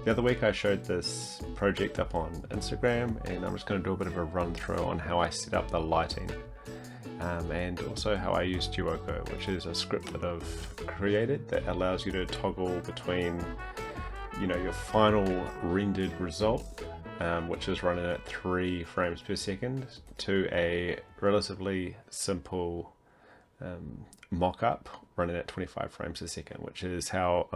The other week I showed this project up on Instagram, and I'm just going to do a bit of a run through on how I set up the lighting, and also how I use Duoco, which is a script that I've created that allows you to toggle between, your final rendered result, which is running at 3 frames per second, to a relatively simple mock-up running at 25 frames a second, which is how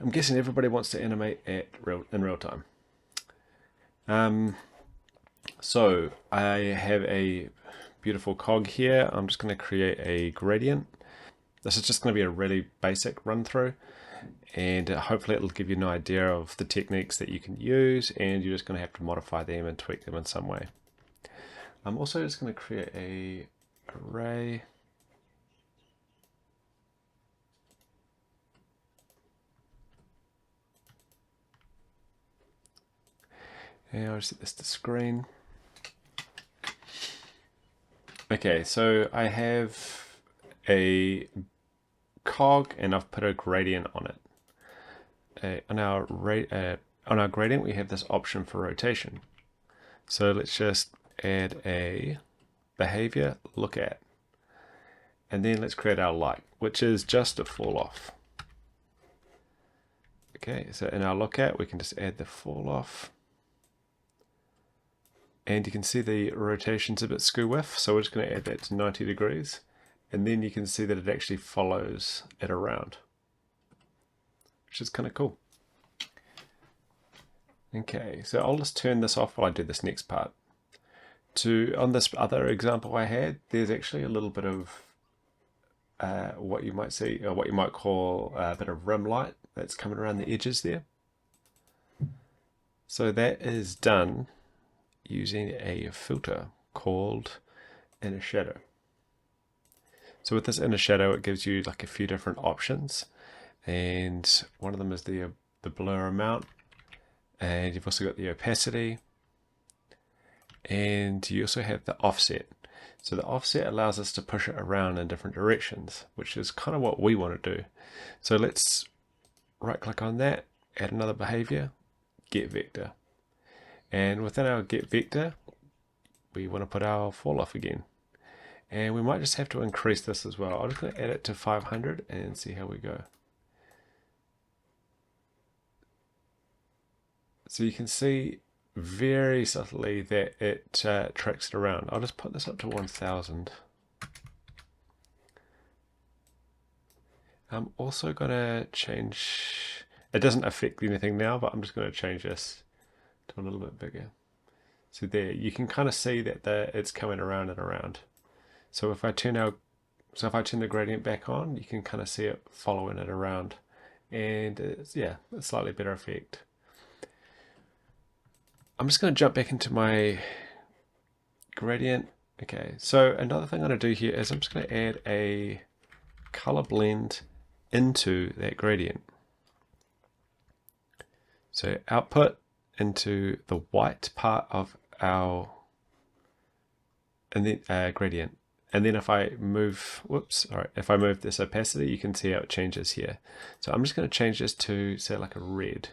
I'm guessing everybody wants to animate in real time. So I have a beautiful cog here. I'm just going to create a gradient. This is just going to be a really basic run through, and hopefully it'll give you an idea of the techniques that you can use, and you're just going to have to modify them and tweak them in some way. I'm also just going to create a array. And I'll set this to screen. Okay, so I have a cog and I've put a gradient on it. On our gradient, we have this option for rotation. So let's just add a behavior look at, and then let's create our light, which is just a fall off. Okay, so in our look at, we can just add the fall off. And you can see the rotation's a bit skew with, so we're just going to add that to 90 degrees. And then you can see that it actually follows it around, which is kind of cool. Okay, so I'll just turn this off while I do this next part. On this other example I had, there's actually a little bit of what you might see, or what you might call a bit of rim light that's coming around the edges there. So that is done using a filter called inner shadow. So with this inner shadow, it gives you like a few different options, and one of them is the blur amount, and you've also got the opacity, and you also have the offset. So the offset allows us to push it around in different directions, which is kind of what we want to do. So let's right click on that, add another behavior, get vector. And within our get vector, we want to put our fall off again. And we might just have to increase this as well. I'm just going to add it to 500 and see how we go. So you can see very subtly that it tracks it around. I'll just put this up to 1000. I'm also going to change, it doesn't affect anything now, but I'm just going to change this to a little bit bigger. So there, you can kind of see that it's coming around and around. So if I turn the gradient back on, you can kind of see it following it around, and it's a slightly better effect. I'm just going to jump back into my gradient. Okay, so another thing I'm going to do here is I'm just going to add a color blend into that gradient. So output into the white part of our gradient, and then if I move this opacity, you can see how it changes here. So I'm just going to change this to say like a red,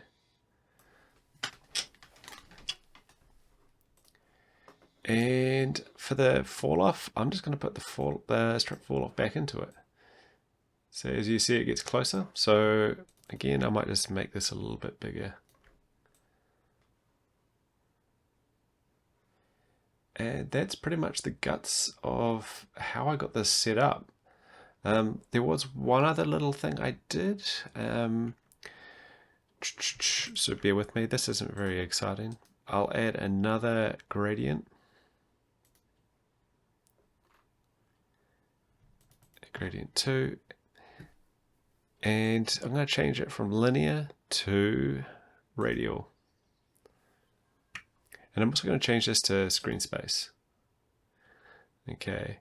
and for the fall off, I'm just going to put the strip fall off back into it. So as you see, it gets closer. So again, I might just make this a little bit bigger. And that's pretty much the guts of how I got this set up. There was one other little thing I did. So bear with me, this isn't very exciting. I'll add another gradient. Gradient 2. And I'm going to change it from linear to radial. And I'm also going to change this to screen space. Okay,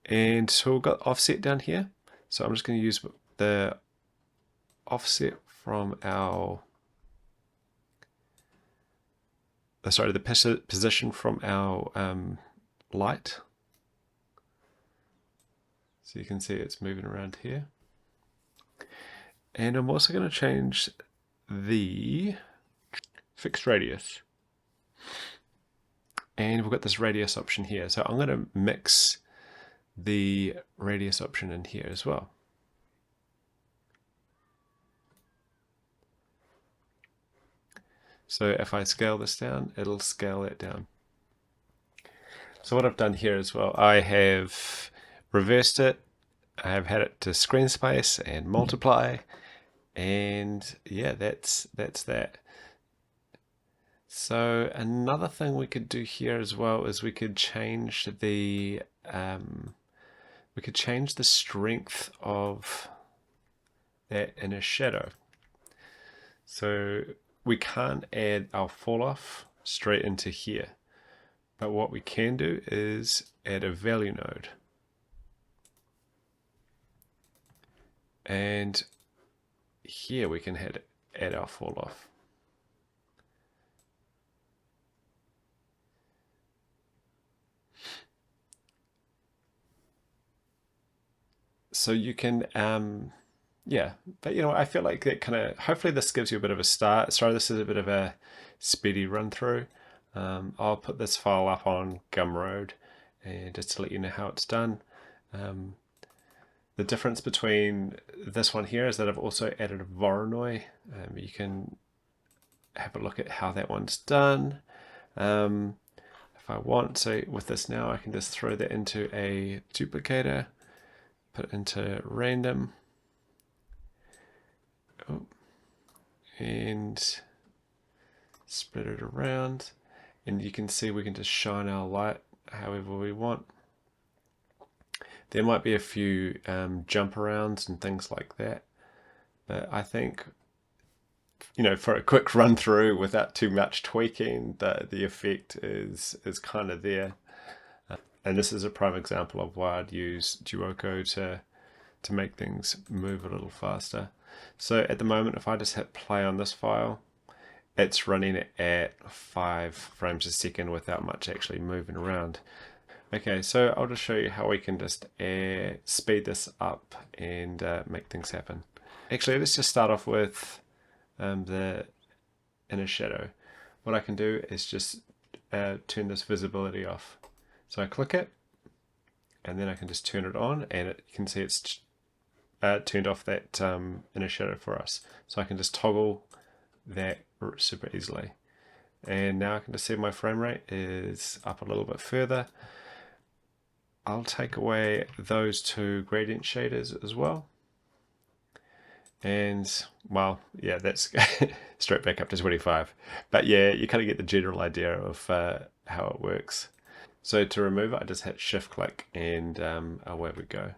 and so we've got offset down here. So I'm just going to use the offset from our, the position from our light. So you can see it's moving around here. And I'm also going to change the fixed radius. And we've got this radius option here. So I'm going to mix the radius option in here as well. So if I scale this down, it'll scale it down. So what I've done here as well, I have reversed it. I have had it to screen space and multiply. And yeah, that's that. So another thing we could do here as well is we could change the strength of that inner shadow. So we can't add our fall off straight into here, but what we can do is add a value node. And here we can add our fall off. So you can, yeah, but you know, I feel like that kind of, hopefully this gives you a bit of a start. Sorry, this is a bit of a speedy run through. I'll put this file up on Gumroad and just to let you know how it's done. The difference between this one here is that I've also added a Voronoi. You can have a look at how that one's done. If I want, so with this now, I can just throw that into a duplicator, put it into random, and spread it around. And you can see we can just shine our light however we want. There might be a few jump arounds and things like that, but I think, you know, for a quick run through without too much tweaking, the effect is kind of there. And this is a prime example of why I'd use Duoco to make things move a little faster. So at the moment, if I just hit play on this file, it's running at 5 frames a second without much actually moving around. Okay, so I'll just show you how we can just speed this up and make things happen. Actually, let's just start off with the inner shadow. What I can do is just turn this visibility off. So I click it, and then I can just turn it on, and you can see it's turned off that inner shadow for us. So I can just toggle that super easily. And now I can just see my frame rate is up a little bit further. I'll take away those two gradient shaders as well. And well, yeah, that's straight back up to 25. But yeah, you kind of get the general idea of how it works. So to remove it, I just hit shift click and away we go.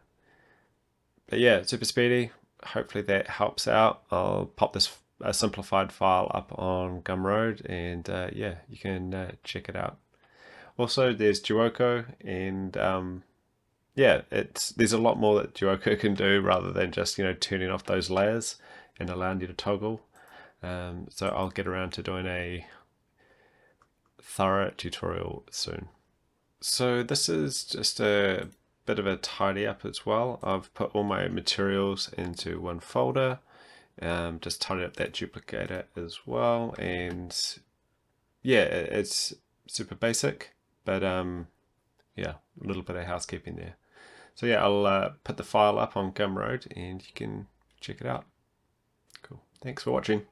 But yeah, super speedy. Hopefully that helps out. I'll pop this simplified file up on Gumroad, and yeah, you can check it out. Also, there's Duoco, and yeah, there's a lot more that Duoco can do rather than just, you know, turning off those layers and allowing you to toggle. So I'll get around to doing a thorough tutorial soon. So this is just a bit of a tidy up as well. I've put all my materials into one folder, just tidied up that duplicator as well, and yeah, it's super basic, but yeah, a little bit of housekeeping there. So yeah, I'll put the file up on Gumroad and you can check it out. Cool. Thanks for watching.